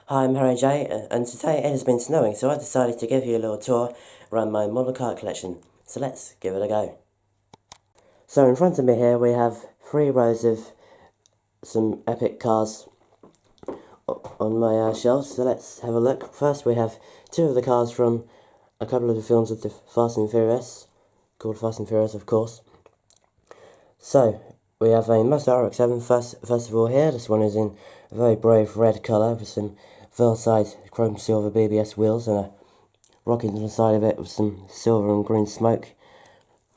Hi, I'm Harry J, and today it has been snowing, so I decided to give you a little tour around my model car collection. So let's give it a go. So in front of me here we have 3 rows of some epic cars on my shelves, so let's have a look. First we have 2 of the cars from a couple of the films of the Fast and Furious, called Fast and Furious of course. So, we have a Mazda RX-7 first of all here. This one is in a very brave red colour with some Versailles chrome silver BBS wheels and a rocket to the side of it with some silver and green smoke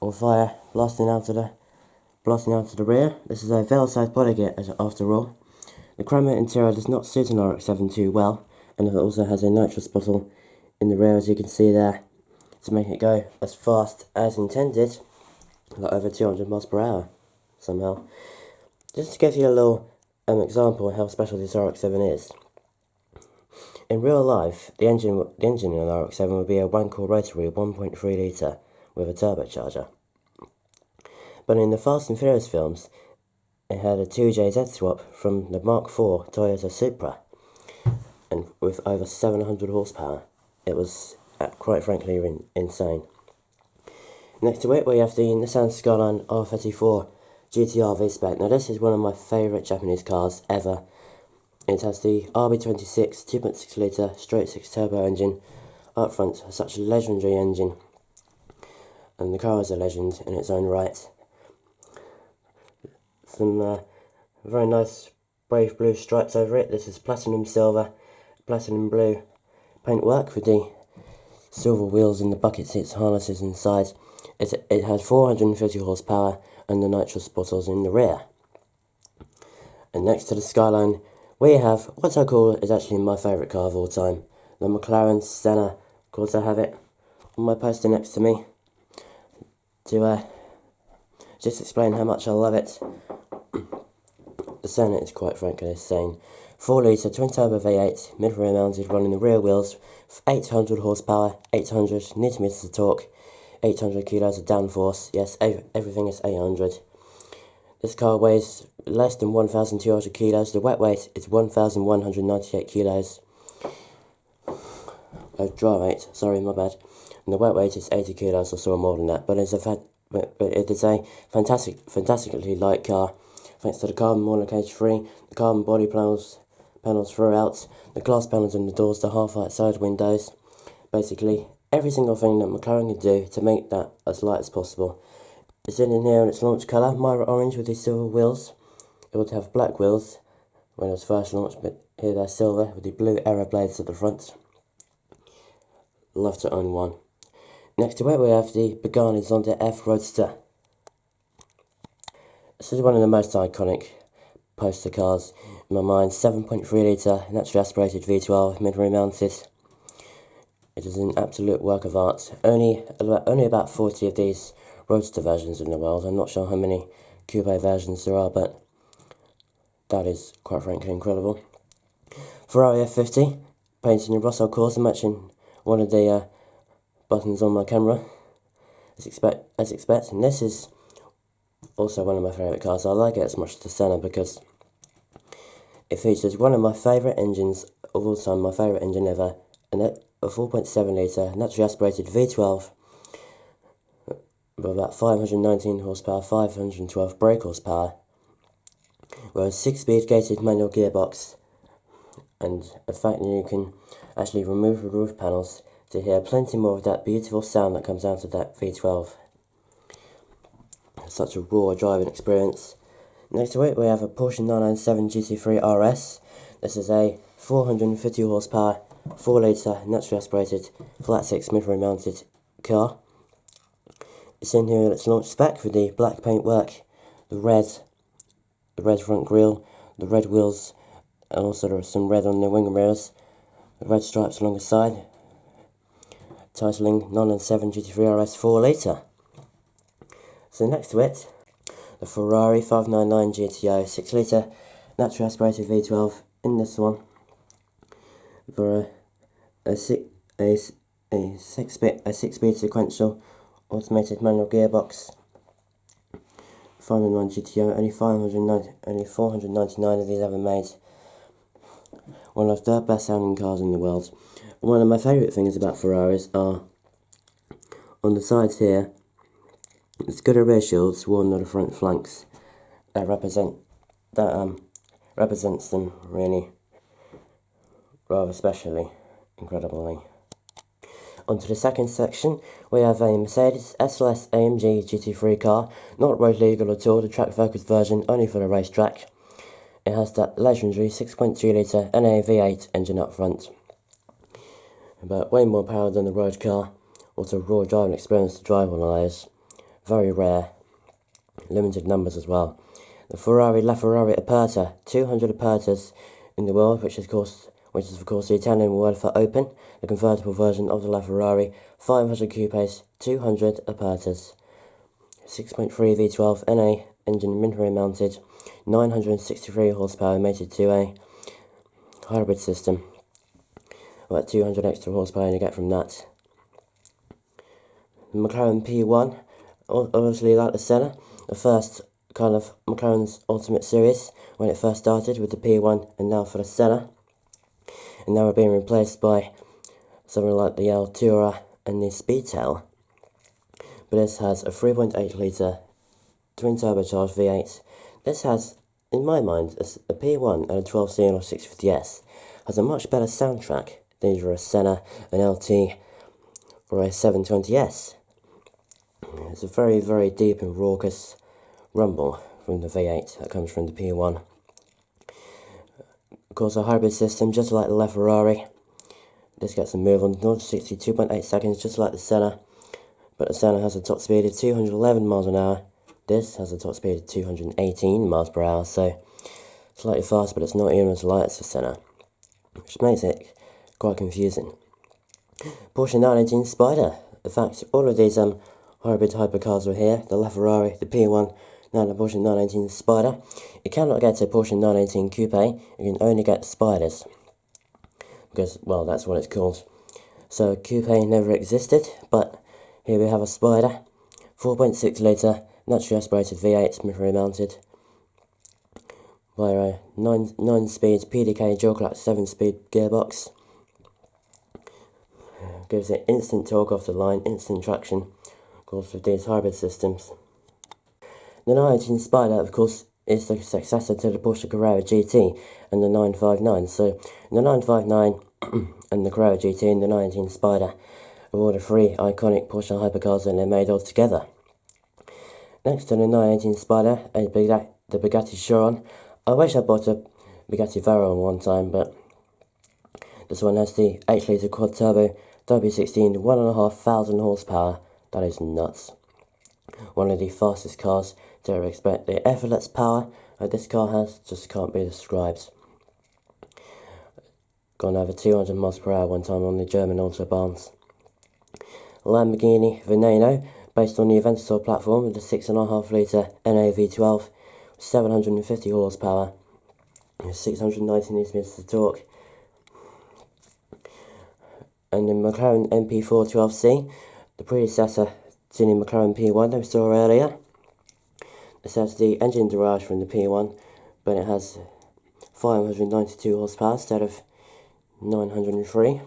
or fire blasting out to the rear. This is a Versailles body kit after all. The chrome interior does not suit an RX-7 too well, and it also has a nitrous bottle in the rear, as you can see there, to make it go as fast as intended, like over 200 miles per hour somehow. Just to give you a little example of how special this RX-7 is. In real life, the engine in an RX-7 would be a Wankel rotary 1.3 litre with a turbocharger. But in the Fast and Furious films, it had a 2JZ swap from the Mark IV Toyota Supra, and with over 700 horsepower. It was, quite frankly, insane. Next to it, we have the Nissan Skyline R34 GTR V-Spec. Now this is one of my favourite Japanese cars ever. It has the RB26 2.6 litre straight 6 turbo engine up front, such a legendary engine, and the car is a legend in its own right. Some very nice brave blue stripes over it. This is platinum silver, platinum blue paintwork with the silver wheels and the bucket seats harnesses inside. It has 450 horsepower and the nitrous bottles in the rear. And next to the Skyline, we have what I call is actually my favourite car of all time, the McLaren Senna. Of course, I have it on my poster next to me to just explain how much I love it. The Senna is quite frankly insane. 4 litre twin turbo V8, mid rear mounted, running the rear wheels, 800 horsepower, 800 Newton meters of torque, 800 kilos of downforce. Yes, everything is 800. This car weighs less than 1,200 kilos. The wet weight is 1,198 kilos. Dry weight, sorry, my bad. And the wet weight is 80 kilos or so more than that. But it is a fantastically light car, thanks to the carbon monocoque free, the carbon body panels throughout, the glass panels in the doors, the half-height side windows. Basically, every single thing that McLaren can do to make that as light as possible. It's in here in its launch colour, Myra orange with these silver wheels. It would have black wheels when it was first launched, but here they're silver with the blue arrow blades at the front. Love to own one. Next to it we have the Bugatti Zonda F Roadster. This is one of the most iconic poster cars in my mind. 7.3 litre naturally aspirated V12 mid-rear mounted. It is an absolute work of art. Only about 40 of these roadster versions in the world. I'm not sure how many coupe versions there are, but that is quite frankly incredible. Ferrari F50, painted in Rosso Corsa, matching one of the buttons on my camera, as expected. And this is also one of my favourite cars. I like it as much as the Senna because it features one of my favourite engines of all time, my favourite engine ever, and a 4.7 litre naturally aspirated V12 with about 519 horsepower, 512 brake horsepower, with a 6-speed gated manual gearbox, and the fact that you can actually remove the roof panels to hear plenty more of that beautiful sound that comes out of that V12. Such a raw driving experience. Next to it we have a Porsche 997 GT3 RS. This is a 450 horsepower, 4 litre naturally aspirated flat 6 mid-rear mounted car. It's in here in its launch spec with the black paintwork, the red front grille, the red wheels, and also there is some red on the wing mirrors, the red stripes along the side, titling 997 GT3 RS 4 litre. So next to it, the Ferrari 599 GTO 6 litre naturally aspirated V12 in this one, for a 6-speed sequential automated manual gearbox. 509 GTO, only 499 of these ever made. one of the best sounding cars in the world. One of my favourite things about Ferraris are on the sides here, it's good rear shields worn on the front flanks that represents them really rather specially, incredibly. Onto the second section, we have a Mercedes SLS AMG GT3 car, not road legal at all, the track focused version only for the racetrack. It has that legendary 6.2 litre NA V8 engine up front, but way more power than the road car. Also raw driving experience to drive one of those, very rare, limited numbers as well. The LaFerrari Aperta, 200 Apertas in the world, which is of course the Italian word for open, the convertible version of the LaFerrari, 500 coupes, 200 Apertas, 6.3 V12 NA engine mid-rear mounted, 963 horsepower mated to a hybrid system. About 200 extra horsepower you get from that. The McLaren P1, obviously like the Senna, the first kind of McLaren's Ultimate Series when it first started with the P1, and now for the Senna. And now we're being replaced by something like the Altura and the Speedtail. But this has a 3.8 litre twin turbocharged V8. This has, in my mind, a P1 and a 12C or 650S has a much better soundtrack than either a Senna, an LT, or a 720S. It's a very, very deep and raucous rumble from the V8 that comes from the P1. Of course, a hybrid system, just like the LaFerrari. This gets a move on 0 to 60 2.8 seconds, just like the Senna. But the Senna has a top speed of 211 miles an hour. This has a top speed of 218 miles per hour, so slightly fast, but it's not even as light as the Senna, which makes it quite confusing. Porsche 918 Spider. In fact, all of these hybrid hypercars were here. The LaFerrari, the P1, now the Porsche 918 Spider. You cannot get a Porsche 918 Coupe, you can only get Spiders. Because, well, that's what it's called. So, Coupe never existed, but here we have a Spider. 4.6 litre, naturally aspirated V8, mid-rear mounted. By a 9-speed PDK dual clutch 7-speed gearbox. Gives it instant torque off the line, instant traction, of course, with these hybrid systems. The 918 Spider, of course, is the successor to the Porsche Carrera GT and the 959. So, the 959 and the Carrera GT and the 918 Spider are all the three iconic Porsche hypercars that they're made all together. Next to the 918 Spider, the Bugatti Chiron. I wish I bought a Bugatti Veyron one time, but this one has the 8 litre quad turbo W16, 1,500 horsepower. That is nuts. One of the fastest cars to ever expect. The effortless power that this car has just can't be described. Gone over 200 miles per hour one time on the German autobahns. Lamborghini Veneno, based on the Aventador platform with a 6.5 litre NA V12, 750 horsepower, 690 Nm of torque. And the McLaren MP4 12C, the predecessor to the McLaren P1 that we saw earlier. This has the engine derived from the P1, but it has 592 horsepower instead of 903.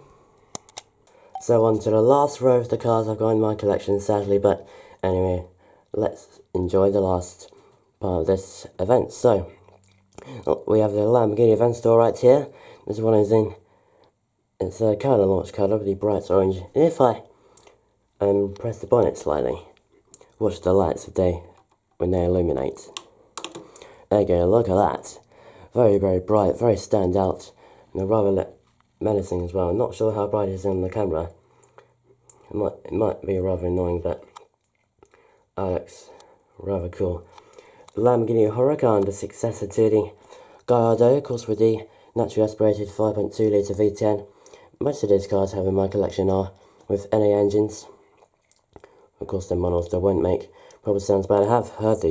So on to the last row of the cars I've got in my collection, sadly, but anyway, let's enjoy the last part of this event. So, we have the Lamborghini Aventador right here. This one is in, it's a kind of launch colour, really bright orange. And if I press the bonnet slightly, watch the lights of day when they illuminate. There you go, look at that. Very, very bright, very stand out, and rather menacing as well. I'm not sure how bright it is on the camera. It might be rather annoying, but looks rather cool. The Lamborghini Huracan, the successor to the Gallardo, of course, with the naturally aspirated 5.2 litre V10. Most of these cars I have in my collection are with NA engines. Of course, the models that won't make proper sounds, but I have heard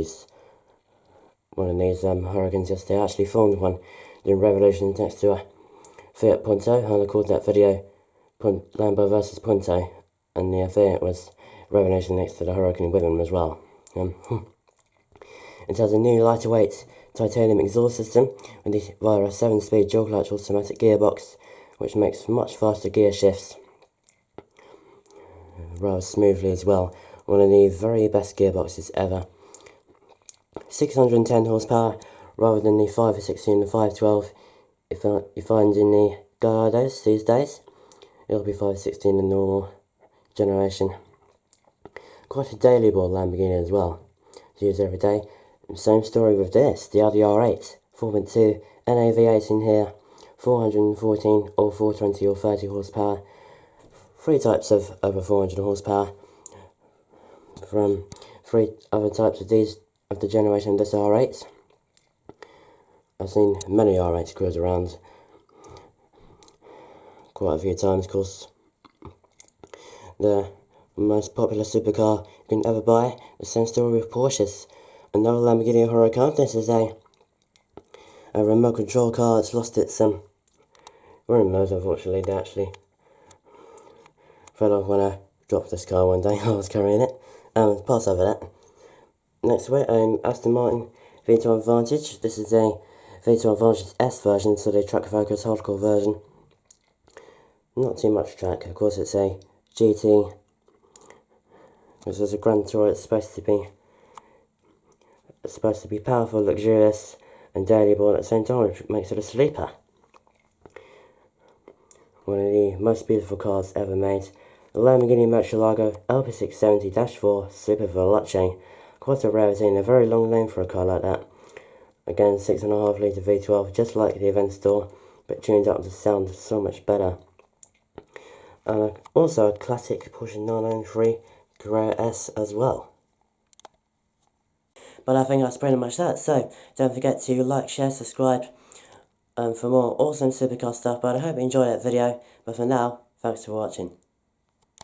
one of these Huracans yesterday. I actually filmed one doing Revolution next to a Fiat Punto, and I called that video Lambo versus Punto, and the Fiat was Revolution next to the Huracan with them as well. It has a new lighter weight titanium exhaust system via a 7-speed dual clutch automatic gearbox, which makes much faster gear shifts rather smoothly as well. One of the very best gearboxes ever. 610 horsepower rather than the 516 and 512 you find in the Gallardos these days. It'll be 516 the normal generation. Quite a daily ball Lamborghini as well, to use every day. Same story with this, the Audi R8, 4.2 NA V8 in here, 414 or 420 or 30 horsepower. Three types of over 400 horsepower from three other types of these of the generation of this R8. I've seen many R8s cruise around quite a few times, of course. The most popular supercar you can ever buy. The same story with Porsches. Another Lamborghini Huracan. This is a remote control car that's lost its rim mode, unfortunately. They actually fell off when I dropped this car one day. I was carrying it. Pass over that. Next way, Aston Martin V12 Advantage. This is a V12 Advantage S version, so the track focus hardcore version. Not too much track. Of course, it's a GT. This is a Grand Tour. It's supposed to be powerful, luxurious, and daily-born at the same time, which makes it a sleeper. One of the most beautiful cars ever made. The Lamborghini Murcielago LP670-4 Super Veloce. Quite a rarity and a very long name for a car like that. Again, 6.5 litre V12, just like the Aventador, but tuned up to sound so much better. And also a classic Porsche 993 Carrera S as well. But I think that's pretty much that, so don't forget to like, share, subscribe for more awesome supercar stuff. But I hope you enjoyed that video, but for now, thanks for watching.